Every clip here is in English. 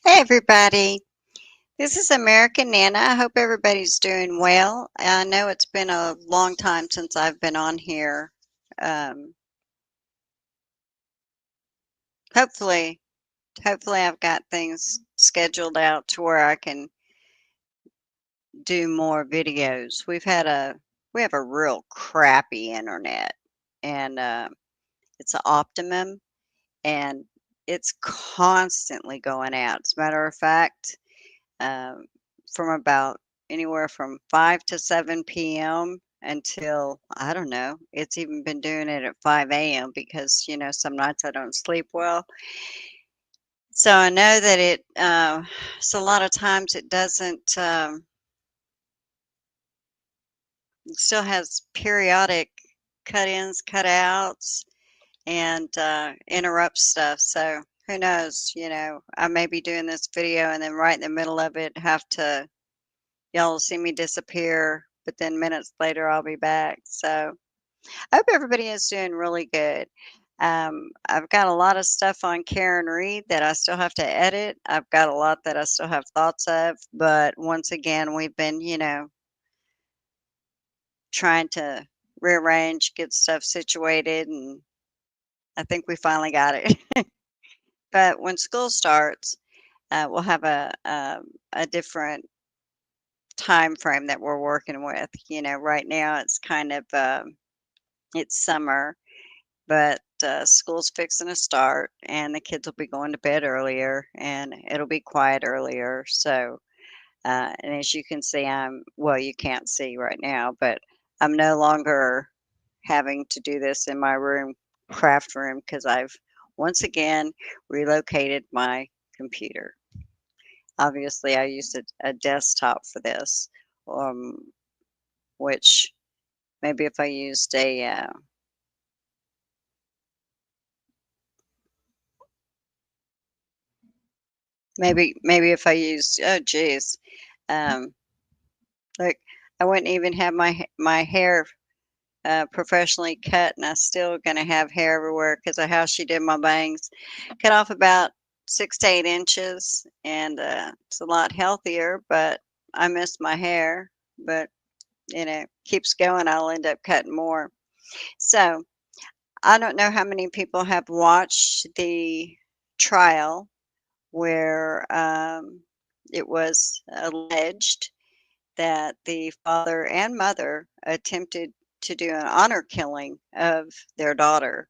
Hey everybody, this is American Nana. I hope everybody's doing well. I know it's been a long time since I've been on here. Um, hopefully, hopefully I've got things scheduled out to where I can do more videos. We have a real crappy internet, and it's an Optimum, and it's constantly going out. As a matter of fact, um, from about anywhere from 5 to 7 p.m. until, I don't know, it's even been doing it at 5 a.m. because, some nights I don't sleep well. So I know that so a lot of times it doesn't, it still has periodic cut ins, cut outs, and interrupts stuff. So who knows, I may be doing this video and then right in the middle of it have to y'all will see me disappear, but then minutes later I'll be back. So I hope everybody is doing really good. I've got a lot of stuff on Karen Reed that I still have to edit. I've got a lot that I still have thoughts of, but once again, we've been, trying to rearrange, get stuff situated, and I think we finally got it. But when school starts, we'll have a different time frame that we're working with. Right now it's kind of it's summer, but school's fixing to start, and the kids will be going to bed earlier, and it'll be quiet earlier. So, and as you can see, well, you can't see right now, but I'm no longer having to do this in my room, craft room, because I've once again relocated my computer. Obviously, I used a desktop for this, um, which maybe if I used maybe if I used, oh geez, um, like I wouldn't even have my hair professionally cut, and I still gonna have hair everywhere because of how she did my bangs. Cut off about 6 to 8 inches, and it's a lot healthier. But I miss my hair. But keeps going. I'll end up cutting more. So I don't know how many people have watched the trial where it was alleged that the father and mother attempted to do an honor killing of their daughter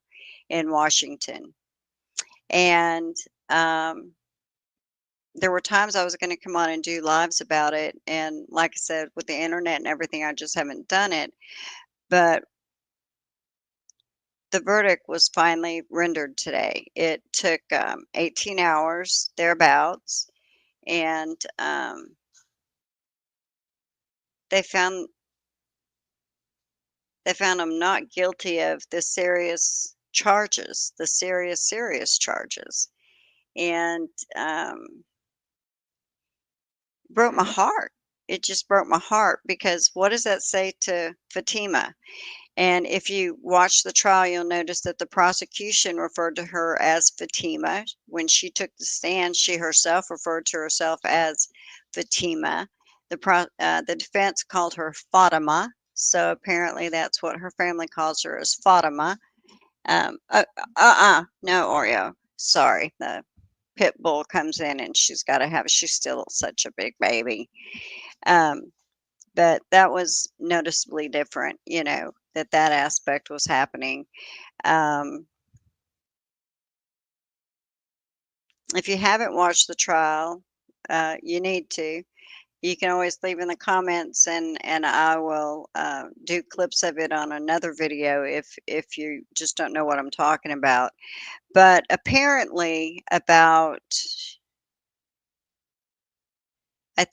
in Washington. And um, there were times I was going to come on and do lives about it. And like I said, with the internet and everything, I just haven't done it. But the verdict was finally rendered today. It took 18 hours, thereabouts, and they found they found him not guilty of the serious charges, the serious charges, and broke my heart. It just broke my heart because what does that say to Fatima? And if you watch the trial, you'll notice that the prosecution referred to her as Fatima. When she took the stand, she herself referred to herself as Fatima. The defense called her Fatima, so apparently that's what her family calls her, as Fatima. No, Oreo. Sorry, the pit bull comes in and she's still such a big baby. Um, but that was noticeably different, that aspect was happening. Um, if you haven't watched the trial, you need to. You can always leave in the comments, and I will do clips of it on another video if you just don't know what I'm talking about. But apparently, I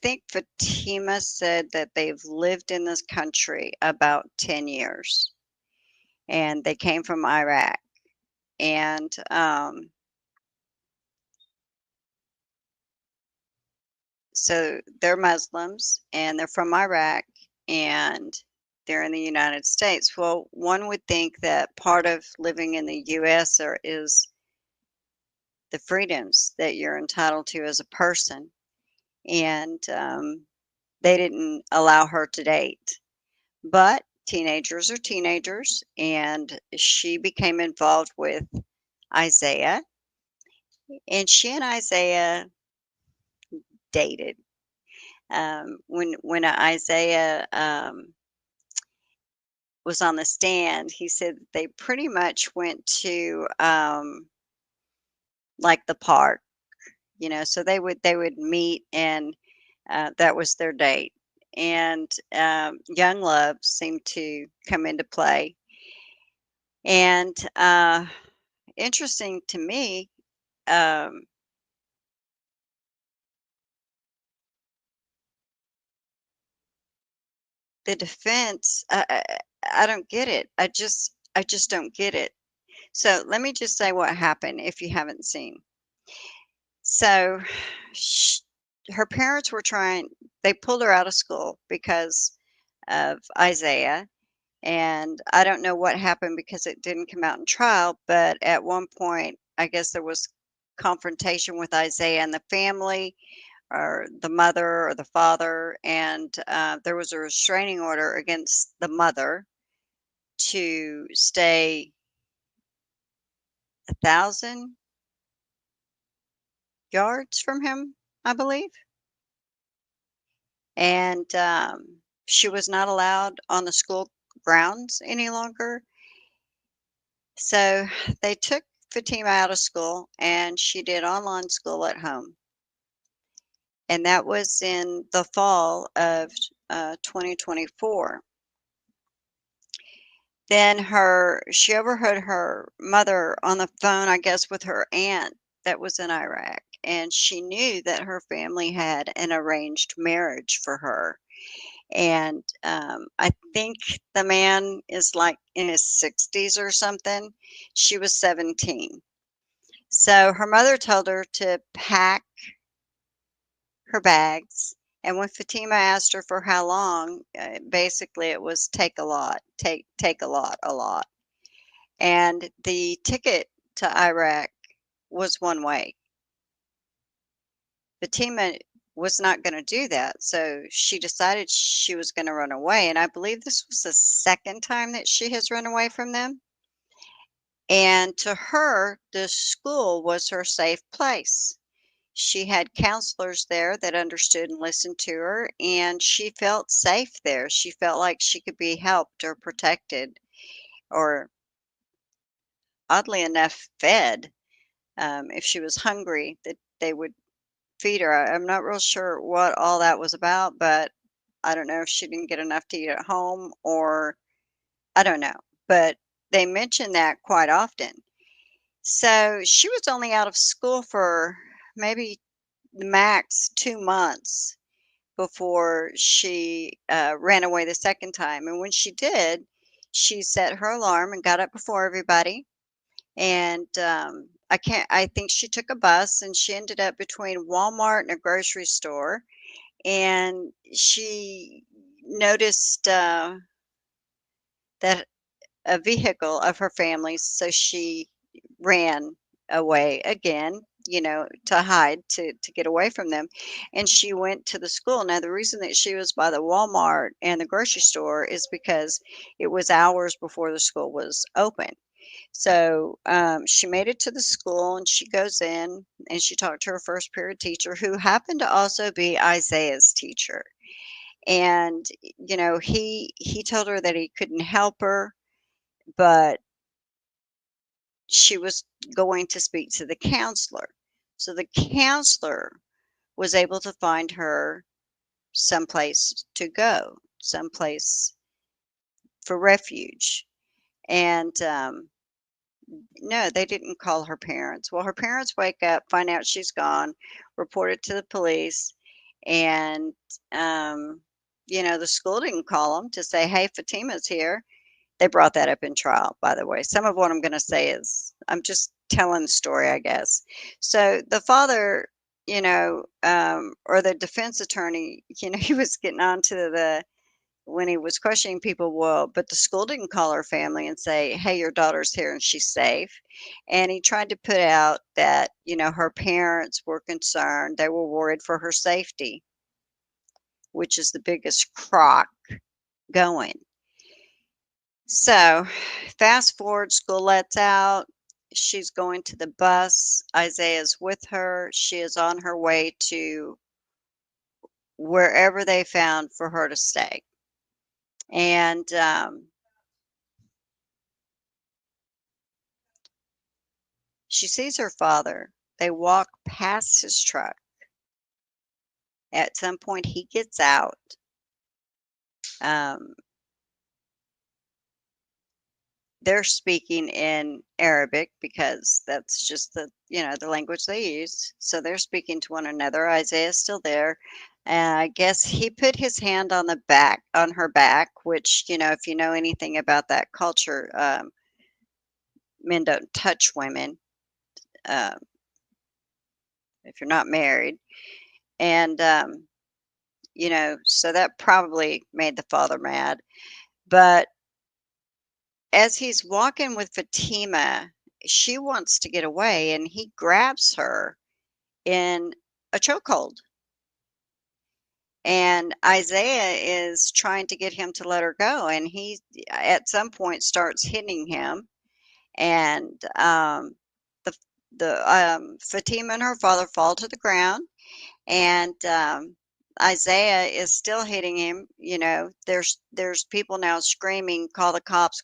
think Fatima said that they've lived in this country about 10 years, and they came from Iraq. And so they're Muslims and they're from Iraq and they're in the United States. Well, one would think that part of living in the US is the freedoms that you're entitled to as a person. And they didn't allow her to date. But teenagers are teenagers, and she became involved with Isaiah, and she and Isaiah dated. When Isaiah was on the stand, he said that they pretty much went to like the park, so they would meet, and that was their date. And young love seemed to come into play. And interesting to me, um, the defense, I don't get it. I just don't get it. So let me just say what happened if you haven't seen. So sh her parents were they pulled her out of school because of Isaiah. And I don't know what happened because it didn't come out in trial, but at one point, I guess there was confrontation with Isaiah and the family, or the mother or the father, and there was a restraining order against the mother to stay 1,000 yards from him, I believe. And she was not allowed on the school grounds any longer. So they took Fatima out of school, and she did online school at home. And that was in the fall of 2024. Then she overheard her mother on the phone, I guess, with her aunt that was in Iraq. And she knew that her family had an arranged marriage for her. And I think the man is like in his 60s or something. She was 17. So her mother told her to pack her bags. And when Fatima asked her for how long, basically it was take a lot, take a lot. And the ticket to Iraq was one way. Fatima was not going to do that, so she decided she was going to run away. And I believe this was the second time that she has run away from them. And to her, the school was her safe place. She had counselors there that understood and listened to her, and she felt safe there. She felt like she could be helped or protected, or oddly enough, fed. If she was hungry, that they would feed her. I'm not real sure what all that was about, but I don't know if she didn't get enough to eat at home, or I don't know. But they mention that quite often. So she was only out of school for maybe the max 2 months before she ran away the second time. And when she did, she set her alarm and got up before everybody. And I think she took a bus, and she ended up between Walmart and a grocery store. And she noticed that a vehicle of her family's, so she ran away again, to hide, to get away from them. And she went to the school. Now, the reason that she was by the Walmart and the grocery store is because it was hours before the school was open. So she made it to the school, and she goes in, and she talked to her first period teacher, who happened to also be Isaiah's teacher. And he told her that he couldn't help her, but she was going to speak to the counselor. So the counselor was able to find her someplace to go, someplace for refuge. And no, they didn't call her parents. Well, her parents wake up, find out she's gone, report it to the police, and um, the school didn't call them to say, "Hey, Fatima's here." They brought that up in trial, by the way. Some of what I'm going to say is I'm just telling the story, I guess. So the father, or the defense attorney, he was getting on to when he was questioning people, well, but the school didn't call her family and say, hey, your daughter's here and she's safe. And he tried to put out that, her parents were concerned. They were worried for her safety, which is the biggest crock going. So, fast forward, school lets out. She's going to the bus. Isaiah's with her. She is on her way to wherever they found for her to stay. And she sees her father. They walk past his truck. At some point, he gets out. Um, they're speaking in Arabic because that's just the language they use. So they're speaking to one another. Isaiah's still there. I guess he put his hand on her back, which, if you know anything about that culture, men don't touch women um, if you're not married. And, so that probably made the father mad. But as he's walking with Fatima, she wants to get away and he grabs her in a chokehold. And Isaiah is trying to get him to let her go. And he, at some point, starts hitting him. And the, Fatima and her father fall to the ground. And Isaiah is still hitting him. There's people now screaming, call the cops,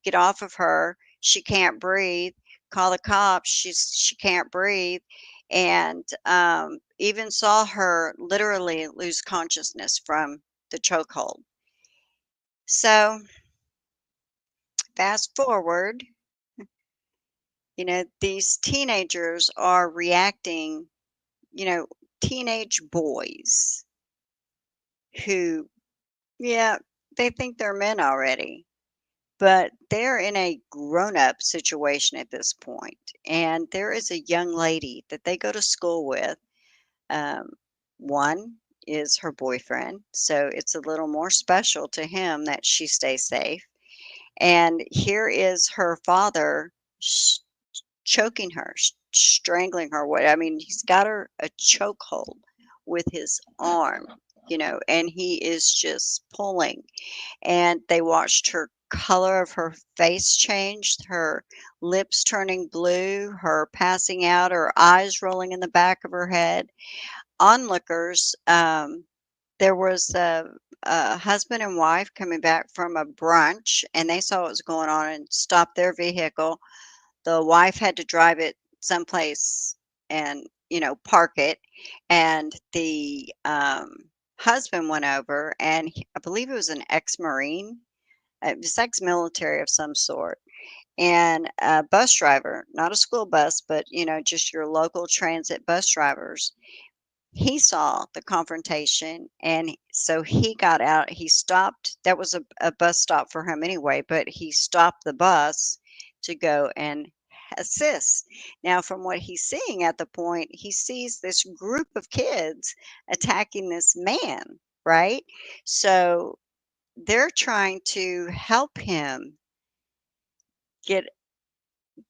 get off of her. She can't breathe. Call the cops. She can't breathe." And even saw her literally lose consciousness from the chokehold. So fast forward, these teenagers are reacting, you know, teenage boys who, yeah, they think they're men already, but they're in a grown up situation at this point. And there is a young lady that they go to school with. Um, one is her boyfriend, so it's a little more special to him that she stays safe. And here is her father choking her, strangling her. What I mean, he's got her a chokehold with his arm, and he is just pulling. And they watched her color of her face change, her lips turning blue, her passing out, her eyes rolling in the back of her head. Onlookers, there was a husband and wife coming back from a brunch, and they saw what was going on and stopped their vehicle. The wife had to drive it someplace and, park it. And the husband went over, and I believe it was an ex-Marine, it was ex-military of some sort, and a bus driver, not a school bus, but, just your local transit bus drivers. He saw the confrontation, and so he got out. He stopped. That was a bus stop for him anyway, but he stopped the bus to go and assist. Now, from what he's seeing at the point, he sees this group of kids attacking this man, right? So they're trying to help him get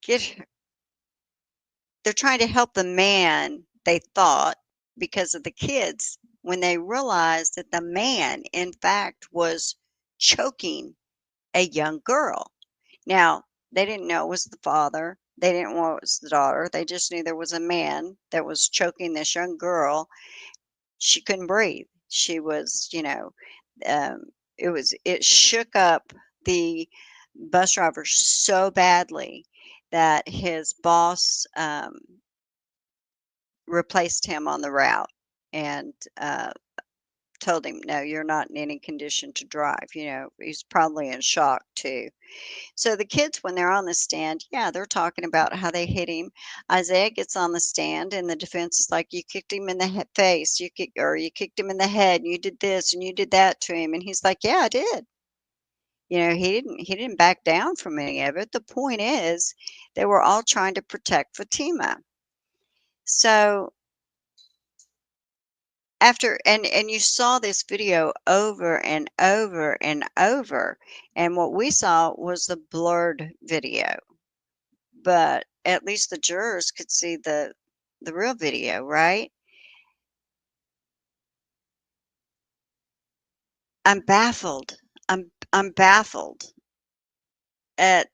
get they're trying to help the man, they thought, because of the kids, when they realized that the man, in fact, was choking a young girl. Now, they didn't know it was the father. They didn't know it was the daughter. They just knew there was a man that was choking this young girl. She couldn't breathe. She was, um, it shook up the bus driver so badly that his boss replaced him on the route and told him, "No, you're not in any condition to drive." He's probably in shock too. So the kids, when they're on the stand, yeah, they're talking about how they hit him. Isaiah gets on the stand, and the defense is like, "You kicked him in the face, you kicked him in the head, and you did this and you did that to him." And he's like, "Yeah, I did." He didn't back down from any of it. The point is, they were all trying to protect Fatima. So after and you saw this video over and over and over, and what we saw was the blurred video, but at least the jurors could see the real video, right? I'm baffled. I'm baffled at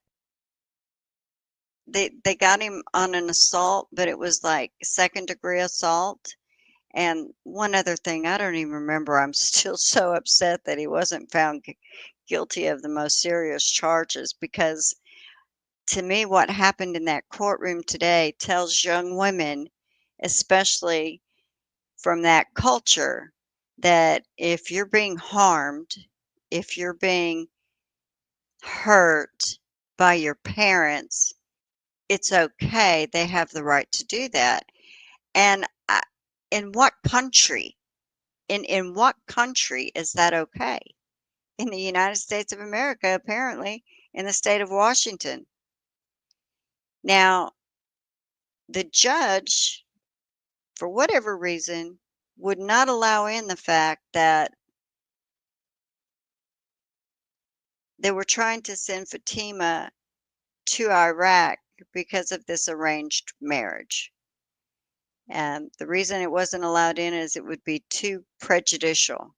they got him on an assault, but it was like second degree assault. And one other thing, I don't even remember. I'm still so upset that he wasn't found guilty of the most serious charges, because to me, what happened in that courtroom today tells young women, especially from that culture, that if you're being harmed, if you're being hurt by your parents, it's okay. They have the right to do that. And in what country? In what country is that okay? In the United States of America, apparently, in the state of Washington. Now, the judge, for whatever reason, would not allow in the fact that they were trying to send Fatima to Iraq because of this arranged marriage. And the reason it wasn't allowed in is it would be too prejudicial.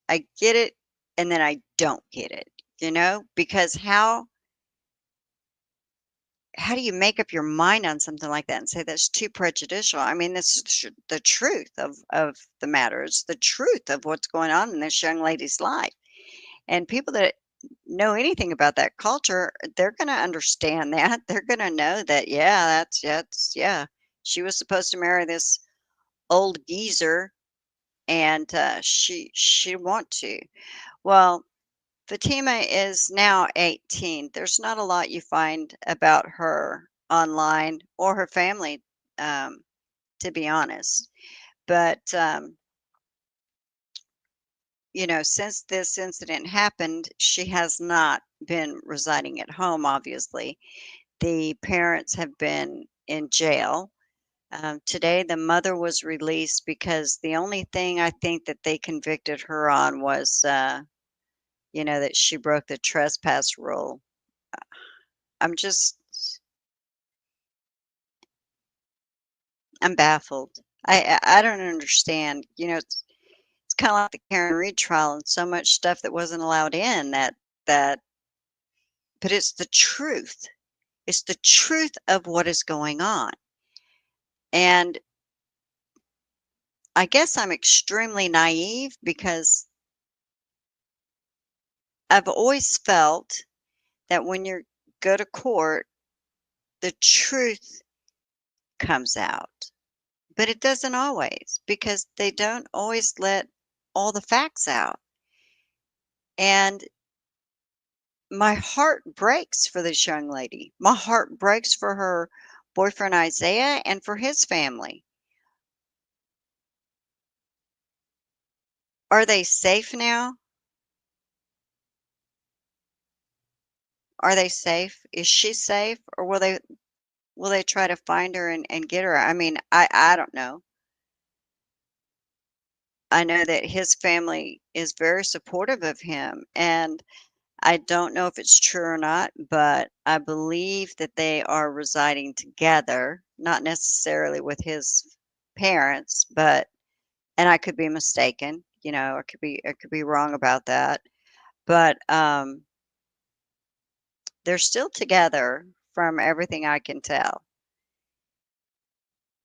I get it, and then I don't get it, because how do you make up your mind on something like that and say that's too prejudicial? I mean, this is the truth of the matter. It's the truth of what's going on in this young lady's life. And people that know anything about that culture, they're going to understand that. They're going to know that, yeah, yeah. She was supposed to marry this old geezer, and she didn't want to. Well, Fatima is now 18. There's not a lot you find about her online or her family, um, to be honest. But, since this incident happened, she has not been residing at home, obviously. The parents have been in jail. Today, the mother was released because the only thing I think that they convicted her on was, that she broke the trespass rule. I'm just I'm baffled. I don't understand. It's kind of like the Karen Reed trial and so much stuff that wasn't allowed in that, but it's the truth. It's the truth of what is going on. And I guess I'm extremely naive because I've always felt that when you go to court, the truth comes out. But it doesn't always, because they don't always let all the facts out. And my heart breaks for this young lady. My heart breaks for her boyfriend Isaiah and for his family. Are they safe now? Are they safe? Is she safe? Or will they try to find her and get her? I mean, I don't know. I know that his family is very supportive of him, and I don't know if it's true or not, but I believe that they are residing together, not necessarily with his parents, but and I could be mistaken, I could be wrong about that. But they're still together from everything I can tell.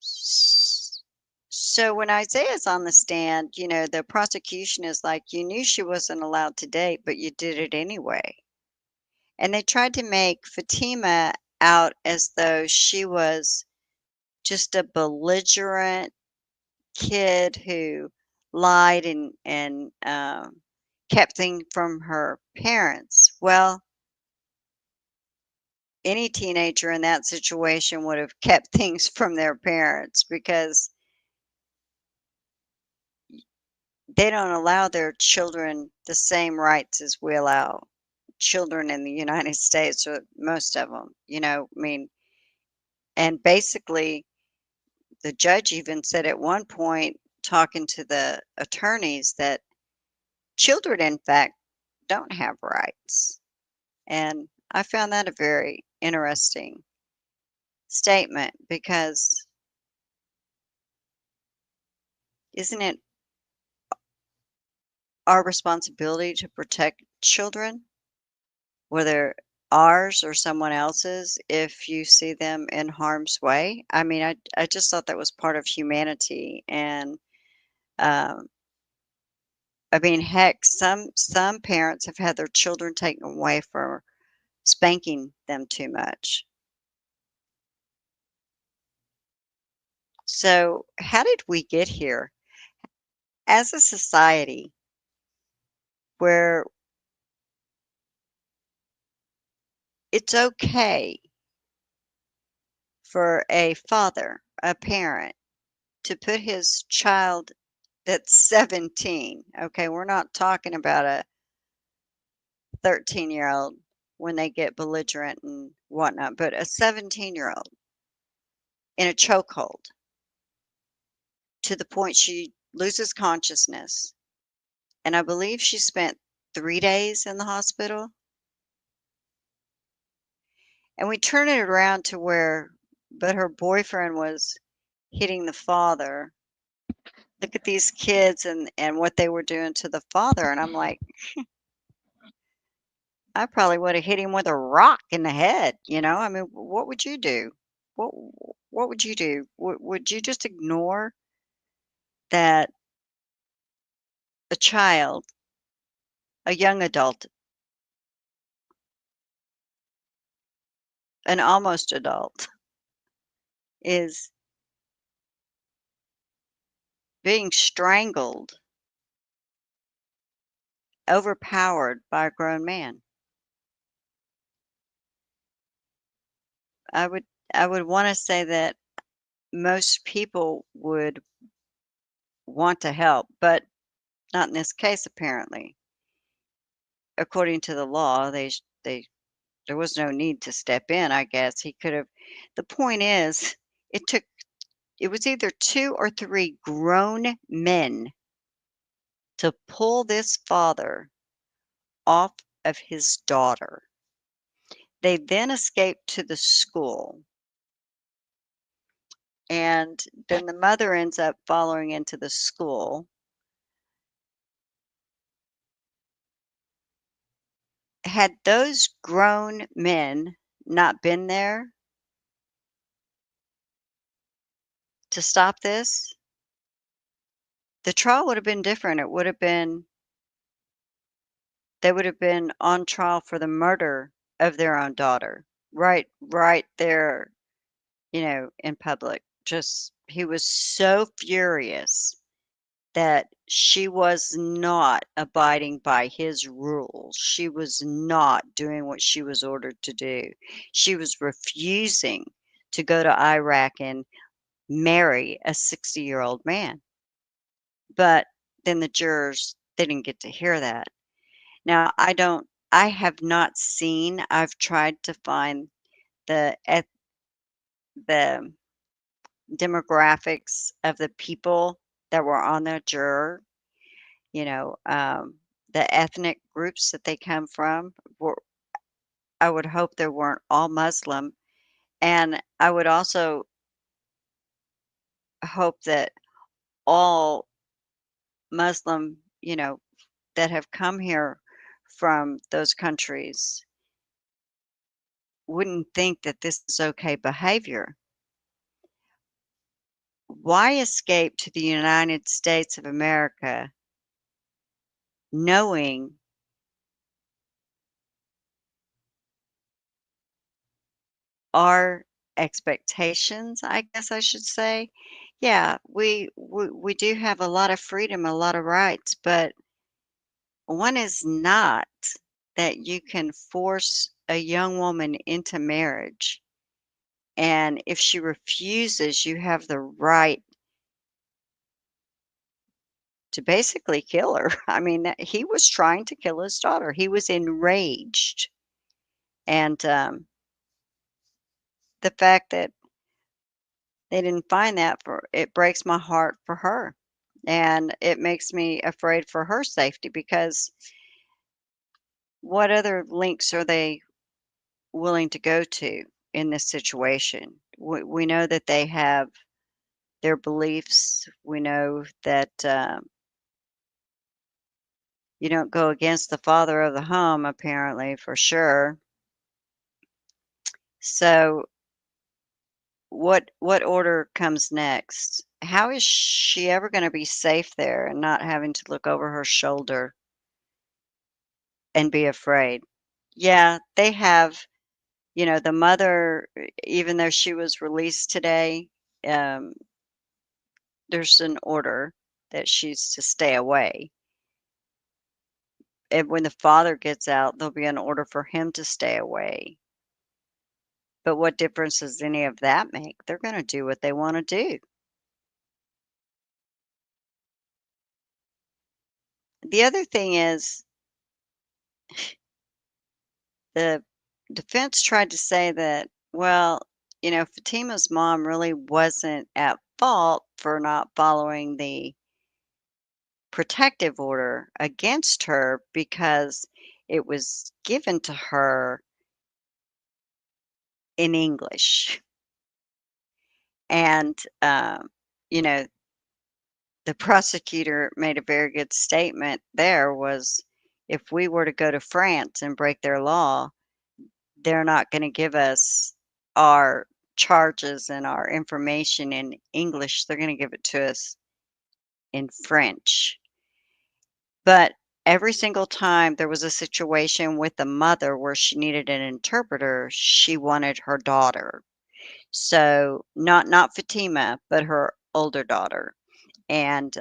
S- So when Isaiah's on the stand, the prosecution is like, you knew she wasn't allowed to date, but you did it anyway. And they tried to make Fatima out as though she was just a belligerent kid who lied and kept things from her parents. Well, any teenager in that situation would have kept things from their parents, because they don't allow their children the same rights as we allow children in the United States, or most of them. I mean, And basically, the judge even said at one point, talking to the attorneys, that children, in fact, don't have rights. And I found that a very interesting statement because isn't it our responsibility to protect children, whether ours or someone else's, if you see them in harm's way? I mean, I just thought that was part of humanity. And um, I mean, heck, some parents have had their children taken away for spanking them too much. So, how did we get here as a society where it's okay for a father, a parent, to put his child that's 17, okay, we're not talking about a 13-year-old when they get belligerent and whatnot, but a 17-year-old in a chokehold to the point she loses consciousness. And I believe she spent 3 days in the hospital. And we turn it around to where, but her boyfriend was hitting the father. Look at these kids and what they were doing to the father. And I'm like, I probably would have hit him with a rock in the head. I mean, what would you do? What what would you do? Would you just ignore that a child, a young adult, an almost adult, is being strangled, overpowered by a grown man? I would I would want to say that most people would want to help, but not in this case apparently. According to the law, they there was no need to step in, I guess. He could have. The point is, it took it was either 2 or 3 grown men to pull this father off of his daughter. They then escaped to the school, and then the mother ends up following into the school. Had those grown men not been there to stop this, the trial would have been different. It would have been they would have been on trial for the murder of their own daughter. Right there, in public. Just he was so furious that she was not abiding by his rules. She was not doing what she was ordered to do. She was refusing to go to Iraq and marry a 60-year-old man. But then the jurors, they didn't get to hear that. Now, I have not seen, I've tried to find the demographics of the people that were on the juror, you know, um, the ethnic groups that they come from. Were, I would hope they weren't all Muslim. And I would also hope that all Muslim, that have come here from those countries wouldn't think that this is okay behavior. Why escape to the United States of America knowing our expectations, I guess I should say? Yeah, we do have a lot of freedom, a lot of rights, but one is not that you can force a young woman into marriage. And if she refuses, you have the right to basically kill her. I mean, he was trying to kill his daughter. He was enraged. And the fact that They didn't find that for it breaks my heart for her, and it makes me afraid for her safety because what other links are they willing to go to in this situation? We know that they have their beliefs. We know that you don't go against the father of the home, apparently, for sure. So, what order comes next? How is she ever going to be safe there and not having to look over her shoulder and be afraid? Yeah, they have, the mother, even though she was released today, um, there's an order that she's to stay away. And when the father gets out, there'll be an order for him to stay away. But what difference does any of that make? They're gonna do what they wanna do. The other thing is the defense tried to say that, well, Fatima's mom really wasn't at fault for not following the protective order against her because it was given to her in English. And, you know, the prosecutor made a very good statement there was if we were to go to France and break their law, they're not going to give us our charges and our information in English. They're going to give it to us in French. But every single time there was a situation with the mother where she needed an interpreter, she wanted her daughter. So not Fatima, but her older daughter. And,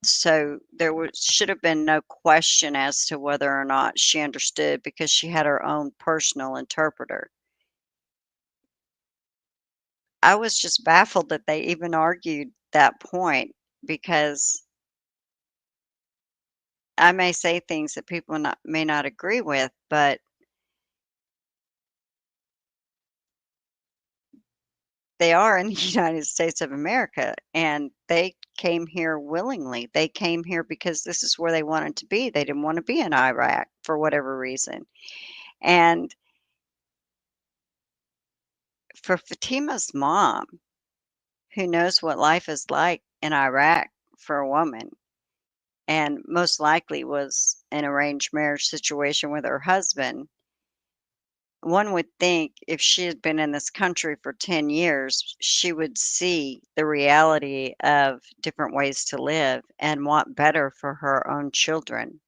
so there was should have been no question as to whether or not she understood because she had her own personal interpreter. I was just baffled that they even argued that point because I may say things that people may not agree with, but they are in the United States of America, and they came here willingly. They came here because this is where they wanted to be. They didn't wanna be in Iraq for whatever reason, and for Fatima's mom, who knows what life is like in Iraq for a woman, and most likely was an arranged marriage situation with her husband, one would think if she had been in this country for 10 years, she would see the reality of different ways to live and want better for her own children.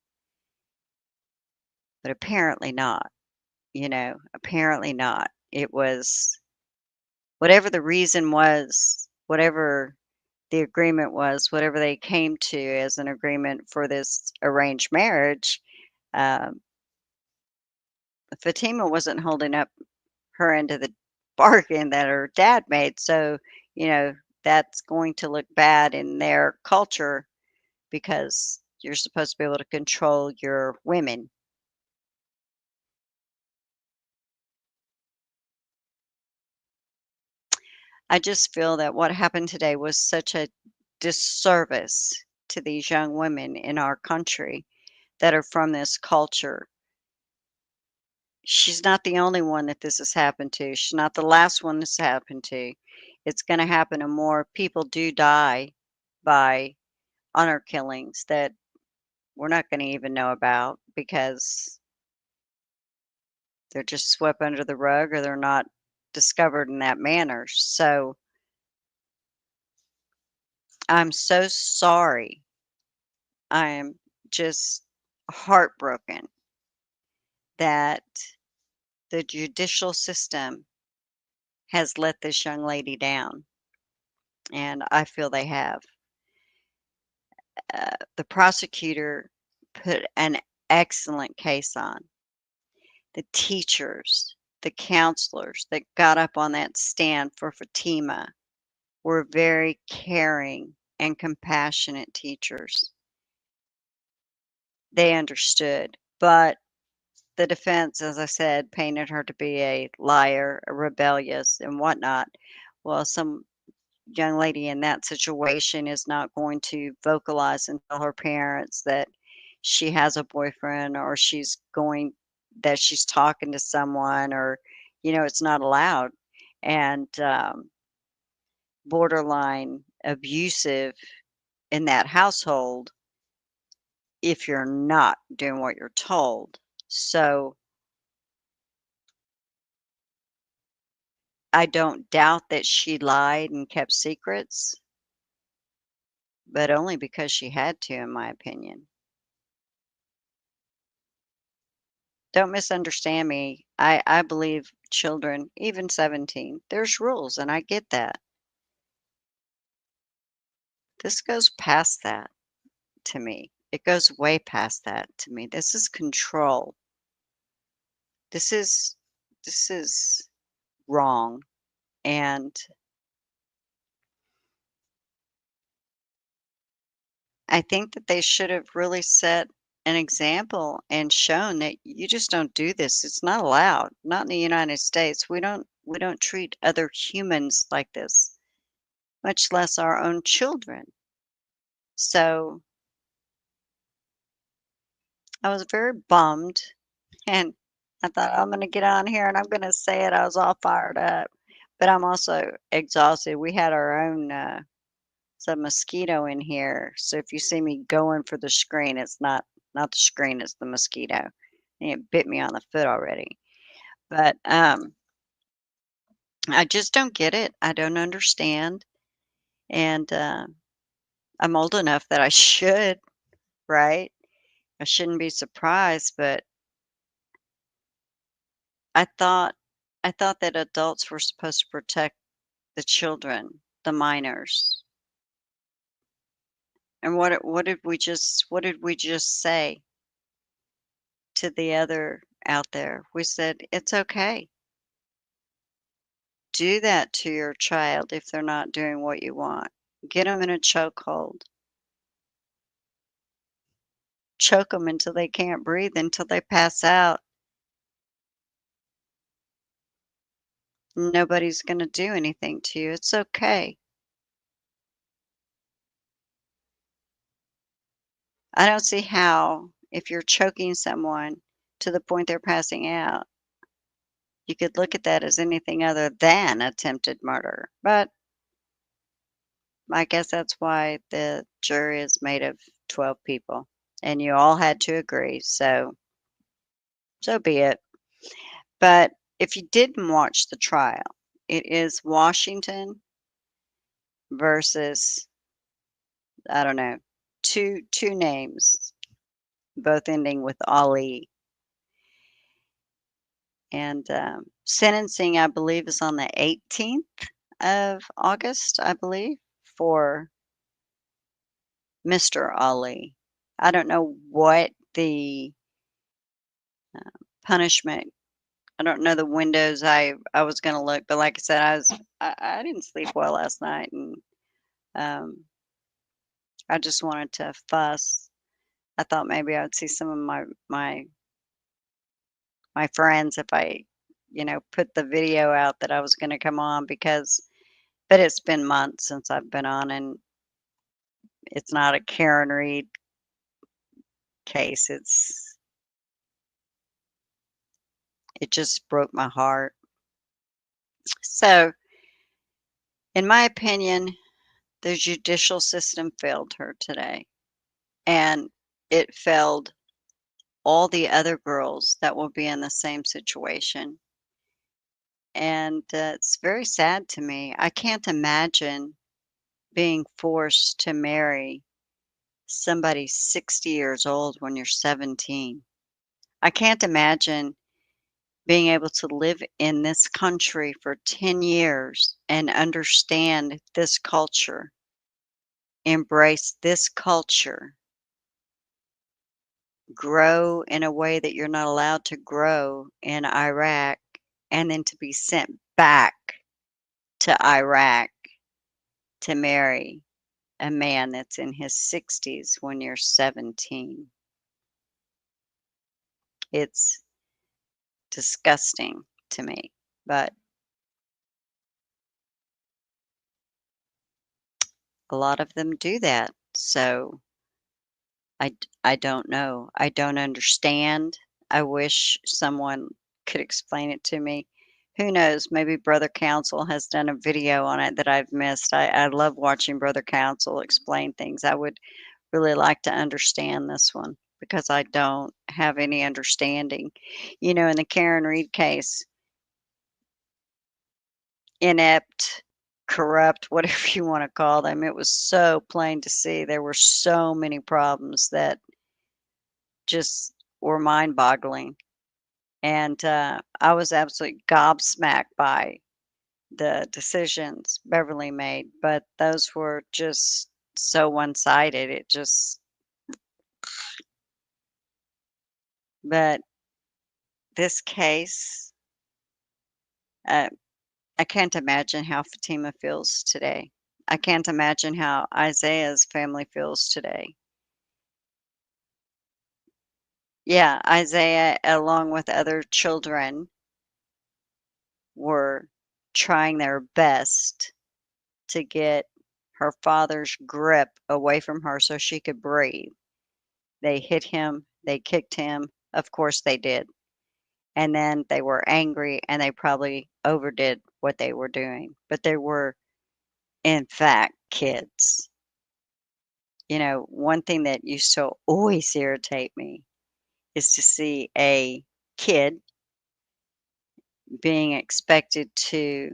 But apparently not, apparently not. It was whatever the reason was, whatever the agreement was, whatever they came to as an agreement for this arranged marriage, um, Fatima wasn't holding up her end of the bargain that her dad made. So, you know, that's going to look bad in their culture because you're supposed to be able to control your women. I just feel that what happened today was such a disservice to these young women in our country that are from this culture. She's not the only one that this has happened to. She's not the last one this happened to. It's gonna happen to more people do die by honor killings that we're not gonna even know about because they're just swept under the rug or they're not discovered in that manner. So, I'm so sorry. I am just heartbroken that the judicial system has let this young lady down, and I feel they have. The prosecutor put an excellent case on. The teachers, the counselors that got up on that stand for Fatima were very caring and compassionate teachers. They understood, but the defense, as I said, painted her to be a liar, a rebellious, and whatnot. Well, some young lady in that situation is not going to vocalize and tell her parents that she has a boyfriend or she's talking to someone or, it's not allowed. And borderline abusive in that household if you're not doing what you're told. So I don't doubt that she lied and kept secrets, but only because she had to, in my opinion. Don't misunderstand me. I believe children, even 17, there's rules, and I get that. This goes past that to me. It goes way past that to me. This is control. This is this is wrong. And I think that they should have really set an example and shown that you just don't do this. It's not allowed. Not in the United States. We don't treat other humans like this, much less our own children. So I was very bummed and I thought I'm going to get on here and I'm going to say it. I was all fired up, but I'm also exhausted. We had our own some mosquito in here, so if you see me going for the screen, it's not the screen, it's the mosquito. And it bit me on the foot already. But I just don't get it. I don't understand, and I'm old enough that I should, right? I shouldn't be surprised, but I thought I thought that adults were supposed to protect the children, the minors. And what did we just say to the other out there? We said it's okay. Do that to your child if they're not doing what you want. Get them in a chokehold. Choke them until they can't breathe, until they pass out. Nobody's going to do anything to you. It's okay. I don't see how, if you're choking someone to the point they're passing out, you could look at that as anything other than attempted murder. But I guess that's why the jury is made of 12 people. And you all had to agree. So be it. But if you didn't watch the trial, it is Washington versus, I don't know, two names, both ending with Ali. And sentencing, I believe, is on the 18th of August, I believe, for Mr. Ali. I don't know what the punishment. I don't know the windows. I was gonna look, but like I said, I didn't sleep well last night, and um, I just wanted to fuss. I thought maybe I'd see some of my friends if I, put the video out that I was gonna come on but it's been months since I've been on, and it's not a Karen Reed case. It just broke my heart. So, in my opinion, the judicial system failed her today, and it failed all the other girls that will be in the same situation. And it's very sad to me. I can't imagine being forced to marry somebody 60 years old when you're 17. I can't imagine being able to live in this country for 10 years and understand this culture, embrace this culture, grow in a way that you're not allowed to grow in Iraq, and then to be sent back to Iraq to marry a man that's in his 60s when you're 17. It's disgusting to me. But A lot of them do that. So I don't know. I don't understand. I wish someone could explain it to me. Who knows? Maybe Brother Counsel has done a video on it that I've missed. I love watching Brother Counsel explain things. I would really like to understand this one because I don't have any understanding. In the Karen Reed case, inept, corrupt, whatever you want to call them, it was so plain to see. There were so many problems that just were mind boggling. And I was absolutely gobsmacked by the decisions Beverly made, but those were just so one sided. But this case, uh, I can't imagine how Fatima feels today. I can't imagine how Isaiah's family feels today. Yeah, Isaiah, along with other children, were trying their best to get her father's grip away from her so she could breathe. They hit him, they kicked him. Of course they did. And then they were angry and they probably overdid what they were doing. But they were, in fact, kids. One thing that used to always irritate me is to see a kid being expected to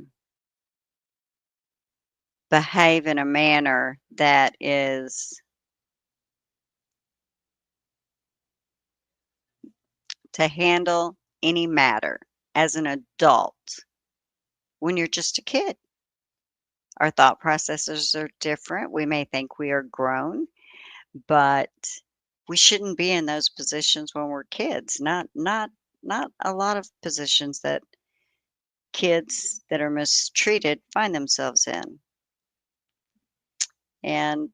behave in a manner that is to handle any matter as an adult when you're just a kid. Our thought processes are different. We may think we are grown, but we shouldn't be in those positions when we're kids. Not a lot of positions that kids that are mistreated find themselves in. And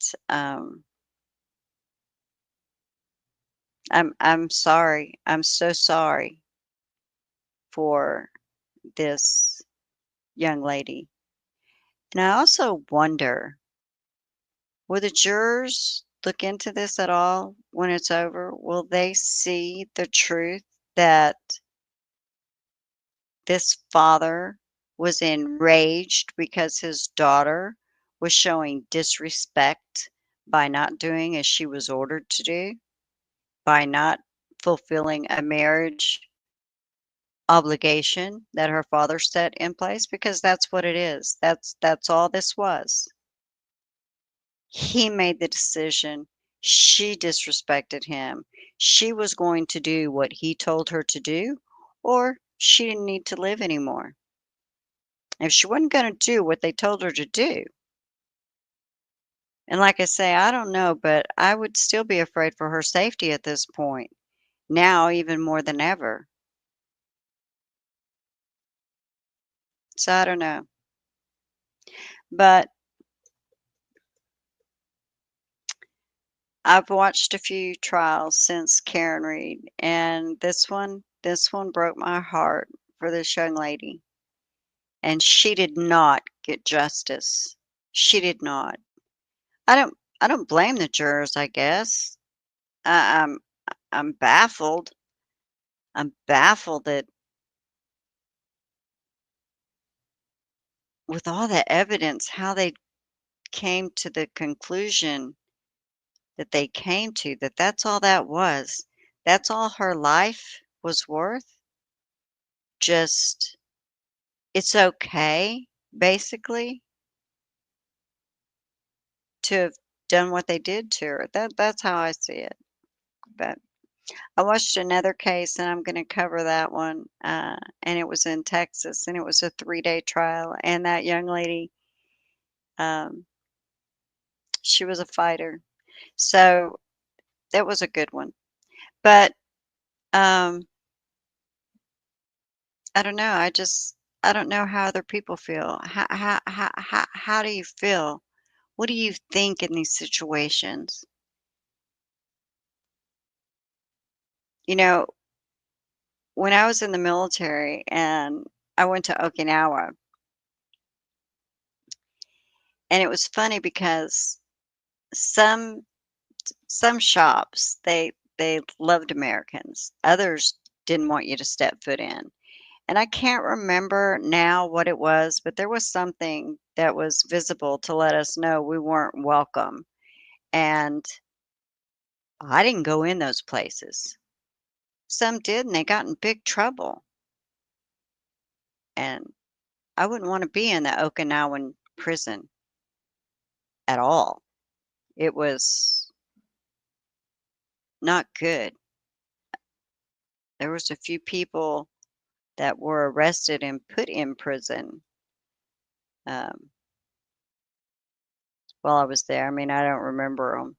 I'm sorry. I'm so sorry for this young lady. And I also wonder, will the jurors look into this at all when it's over? Will they see the truth that this father was enraged because his daughter was showing disrespect by not doing as she was ordered to do, by not fulfilling a marriage obligation that her father set in place? Because that's what it is. That's all this was. He made the decision. She disrespected him. She was going to do what he told her to do, or she didn't need to live anymore. If she wasn't going to do what they told her to do, and like I say, I don't know, but I would still be afraid for her safety at this point, now even more than ever. So I don't know. But I've watched a few trials since Karen Reed, and this one broke my heart for this young lady. And she did not get justice. She did not. I don't blame the jurors, I guess. I, I'm I'm baffled. I'm baffled that with all the evidence, how they came to the conclusion that they came to, that that's all that was. That's all her life was worth. Just it's okay, basically, to have done what they did to her. That's how I see it. But I watched another case, and I'm going to cover that one. And it was in Texas, and it was a 3-day trial. And that young lady, um, she was a fighter, so that was a good one. But um, I don't know. I don't know how other people feel. How do you feel? What do you think in these situations? You know, when I was in the military and I went to Okinawa, And it was funny because some some shops, they loved Americans. Others didn't want you to step foot in. And I can't remember now what it was, but there was something that was visible to let us know we weren't welcome. And I didn't go in those places. Some did, and they got in big trouble. And I wouldn't want to be in the Okinawan prison at all. It was not good. There was a few people that were arrested and put in prison um, while I was there. I mean, I don't remember them.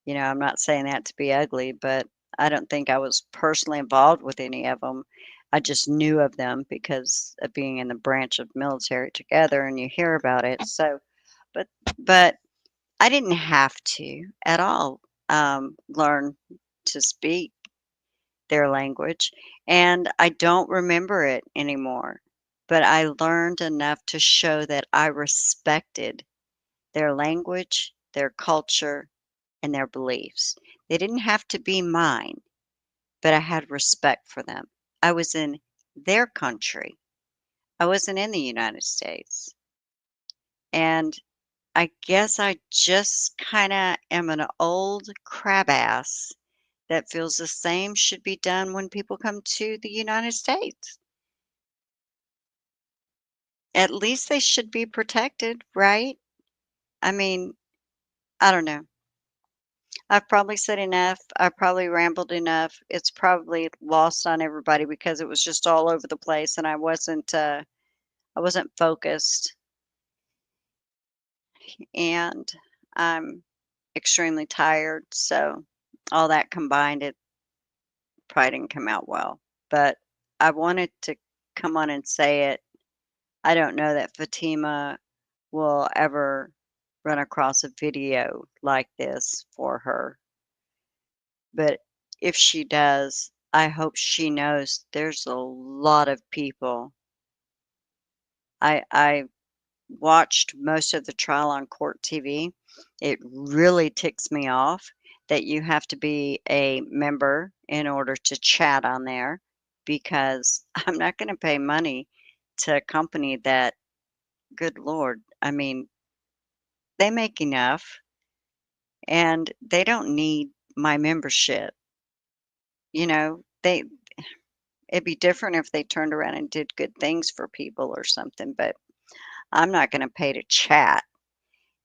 You know, I'm not saying that to be ugly, but I don't think I was personally involved with any of them. I just knew of them because of being in the branch of military together, and you hear about it. So, but but I didn't have to at all learn to speak their language, and I don't remember it anymore. But I learned enough to show that I respected their language, their culture, and their beliefs. They didn't have to be mine, but I had respect for them. I was in their country. I wasn't in the United States. And I guess I just kind of am an old crab ass that feels the same should be done when people come to the United States. At least they should be protected, right? I mean, I don't know. I've probably said enough. I've probably rambled enough. It's probably lost on everybody because it was just all over the place and I wasn't focused and I'm extremely tired. So all that combined, it probably didn't come out well. But I wanted to come on and say it. I don't know that Fatima will ever run across a video like this for her. But if she does, I hope she knows there's a lot of people. I watched most of the trial on court TV. It really ticks me off that you have to be a member in order to chat on there because I'm not going to pay money to a company that, good Lord, I mean, they make enough and they don't need my membership. You know, it'd be different if they turned around and did good things for people or something, but I'm not going to pay to chat.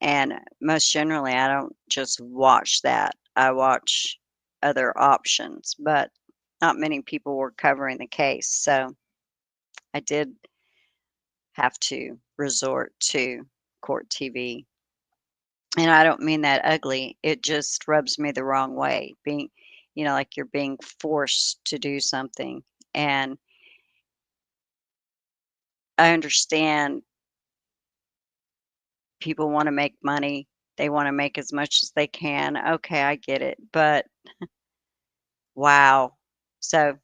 And most generally, I don't just watch that. I watch other options, but not many people were covering the case. So I did have to resort to court TV. And I don't mean that ugly. It just rubs me the wrong way. Being, like you're being forced to do something. And I understand people want to make money. They want to make as much as they can. Okay, I get it. But wow. So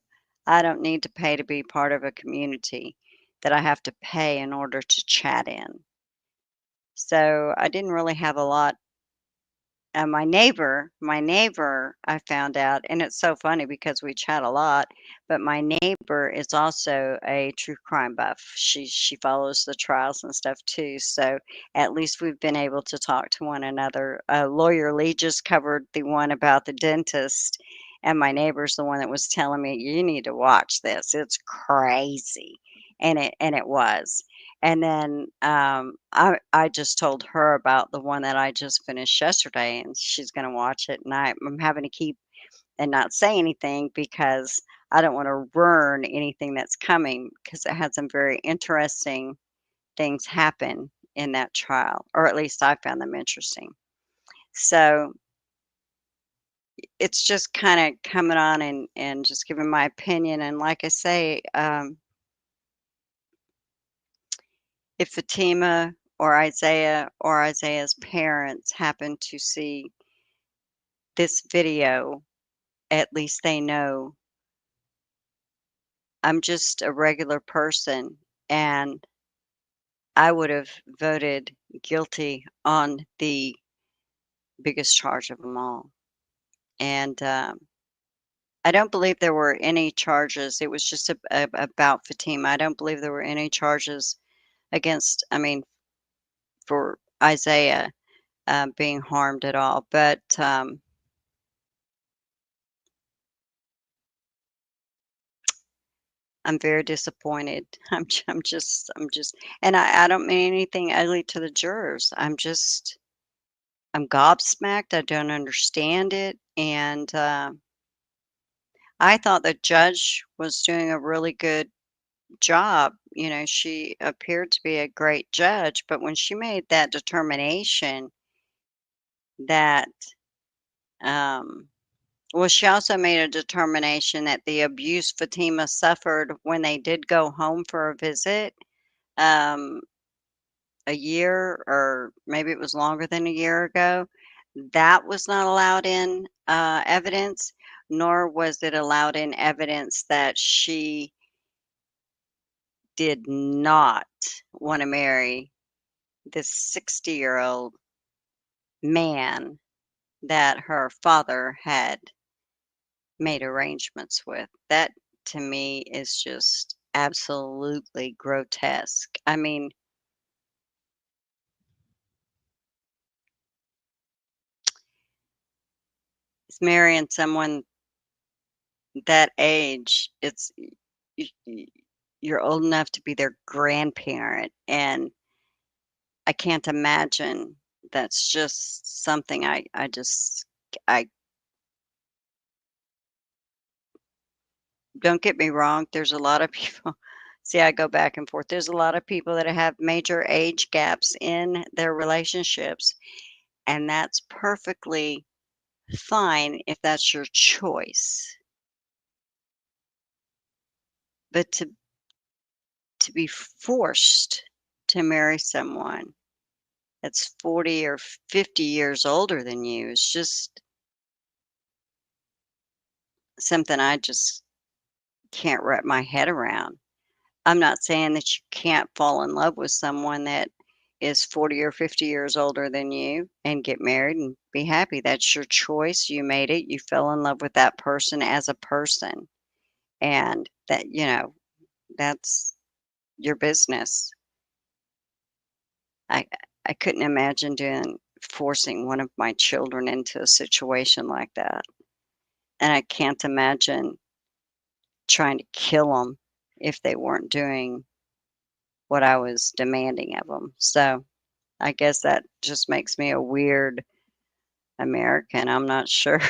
I don't need to pay to be part of a community that I have to pay in order to chat in. So I didn't really have a lot. My neighbor, I found out, and it's so funny because we chat a lot, but my neighbor is also a true crime buff. She follows the trials and stuff too. So at least we've been able to talk to one another. Lawyer Lee just covered the one about the dentist, and my neighbor's the one that was telling me you need to watch this. It's crazy, and it was. And then, I just told her about the one that I just finished yesterday, and she's gonna watch it, and I'm having to keep and not say anything because I don't wanna ruin anything that's coming because it had some very interesting things happen in that trial, or at least I found them interesting. So, it's just kinda coming on and just giving my opinion, and like I say, if Fatima or Isaiah's parents happen to see this video, at least they know I'm just a regular person and I would have voted guilty on the biggest charge of them all. And I don't believe there were any charges. It was just about Fatima. I don't believe there were any charges against, I mean, for Isaiah being harmed at all. But I'm very disappointed. And I don't mean anything ugly to the jurors. I'm gobsmacked. I don't understand it. And I thought the judge was doing a really good job. You know, she appeared to be a great judge, but when she made that determination that, um, well, she also made a determination that the abuse Fatima suffered when they did go home for a visit, um, a year or maybe it was longer than a year ago, that was not allowed in evidence, nor was it allowed in evidence that she did not want to marry this 60-year-old man that her father had made arrangements with. That to me is just absolutely grotesque. I mean, it's marrying someone that age, y- you're old enough to be their grandparent, and I can't imagine. That's just something I don't get me wrong, there's a lot of people see, I go back and forth. There's a lot of people that have major age gaps in their relationships, and that's perfectly fine if that's your choice. But to be forced to marry someone that's 40 or 50 years older than you is just something I just can't wrap my head around. I'm not saying that you can't fall in love with someone that is 40 or 50 years older than you and get married and be happy. That's your choice. You made it. You fell in love with that person as a person. And that, that's your business. I I couldn't imagine doing forcing one of my children into a situation like that. And I can't imagine trying to kill them if they weren't doing what I was demanding of them. So, I guess that just makes me a weird American, I'm not sure,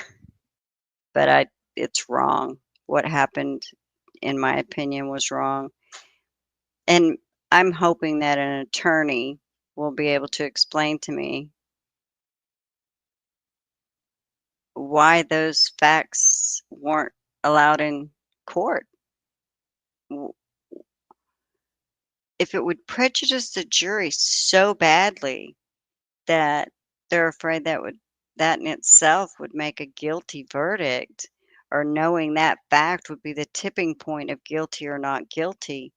but I it's wrong. What happened, in my opinion, was wrong, and I'm hoping that an attorney will be able to explain to me why those facts weren't allowed in court. W If it would prejudice the jury so badly that they're afraid that in itself would make a guilty verdict, or knowing that fact would be the tipping point of guilty or not guilty.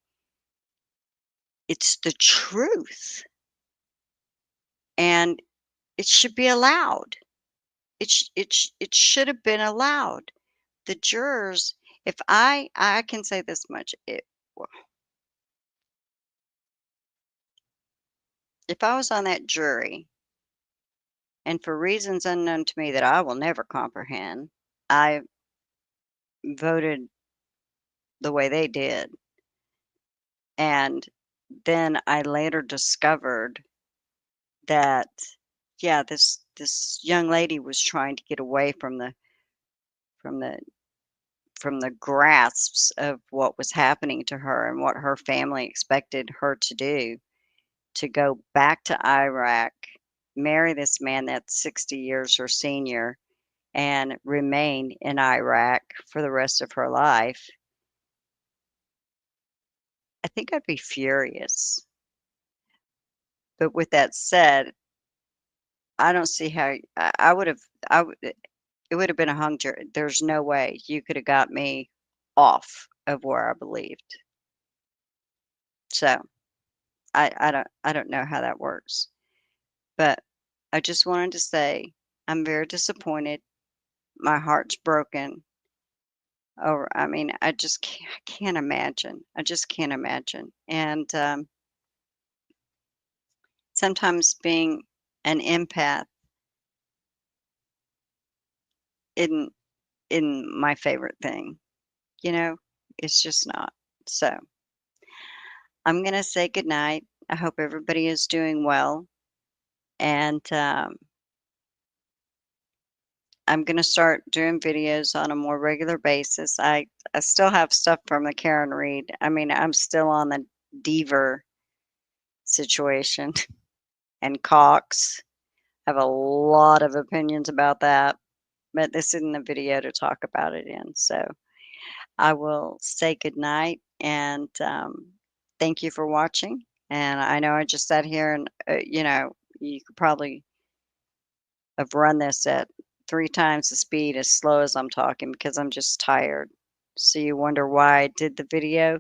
It's the truth, and it should be allowed. It should have been allowed. The jurors, if I can say this much, if I was on that jury, and for reasons unknown to me that I will never comprehend, I voted the way they did. And then I later discovered that, yeah, this young lady was trying to get away from the from the grasps of what was happening to her and what her family expected her to do, to go back to Iraq, marry this man that's 60 years her senior, and remain in Iraq for the rest of her life. I think I'd be furious. But with that said, I don't see how I would have I would it would have been a hung jury. There's no way you could have got me off of where I believed. So, I don't know how that works. But I just wanted to say I'm very disappointed. My heart's broken over I mean, I can't imagine. I just can't imagine. And sometimes being an empath isn't in my favorite thing, you know? It's just not. So I'm gonna say goodnight. I hope everybody is doing well. And I'm gonna start doing videos on a more regular basis. I still have stuff from the Karen Reed. I mean, I'm still on the Deaver situation and Cox. I have a lot of opinions about that, but this isn't a video to talk about it in. So I will say goodnight and thank you for watching. And I know I just sat here and, you could probably have run this at 3 times the speed as slow as I'm talking because I'm just tired. So you wonder why I did the video?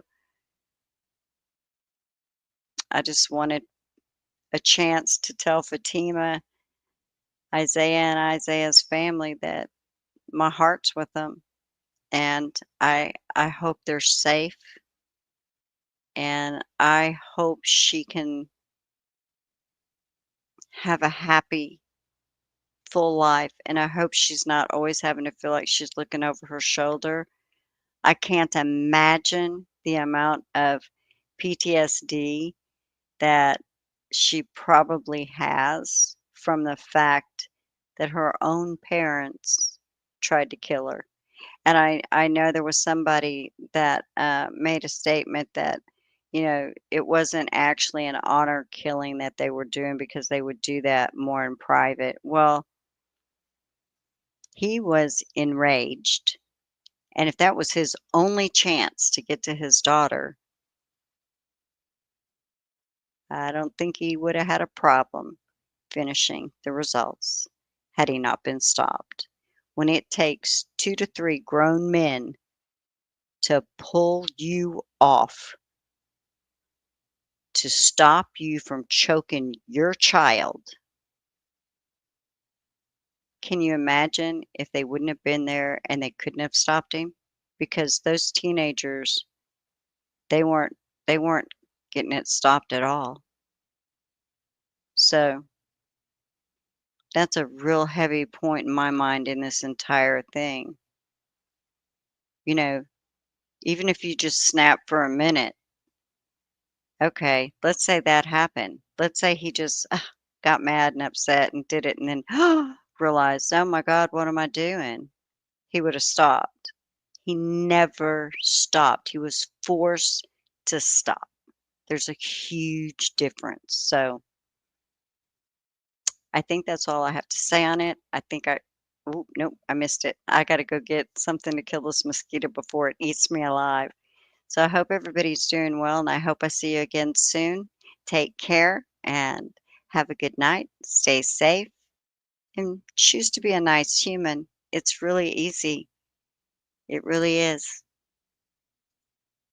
I just wanted a chance to tell Fatima, Isaiah, and Isaiah's family that my heart's with them, and I hope they're safe, and I hope she can have a happy, full life, and I hope she's not always having to feel like she's looking over her shoulder. I can't imagine the amount of PTSD that she probably has from the fact that her own parents tried to kill her. And I know there was somebody that made a statement that, it wasn't actually an honor killing that they were doing because they would do that more in private. Well, he was enraged. And if that was his only chance to get to his daughter, I don't think he would have had a problem finishing the results had he not been stopped. When it takes 2 to 3 grown men to pull you off to stop you from choking your child, can you imagine if they wouldn't have been there and they couldn't have stopped him? Because those teenagers, they weren't they weren't getting it stopped at all. So that's a real heavy point in my mind in this entire thing. You know, even if you just snap for a minute, okay, let's say that happened. Let's say he just got mad and upset and did it and then realized, oh my God, what am I doing? He would have stopped. He never stopped. He was forced to stop. There's a huge difference. So I think that's all I have to say on it. Oh, nope, I missed it. I got to go get something to kill this mosquito before it eats me alive. So I hope everybody's doing well, and I hope I see you again soon. Take care and have a good night. Stay safe and choose to be a nice human. It's really easy. It really is.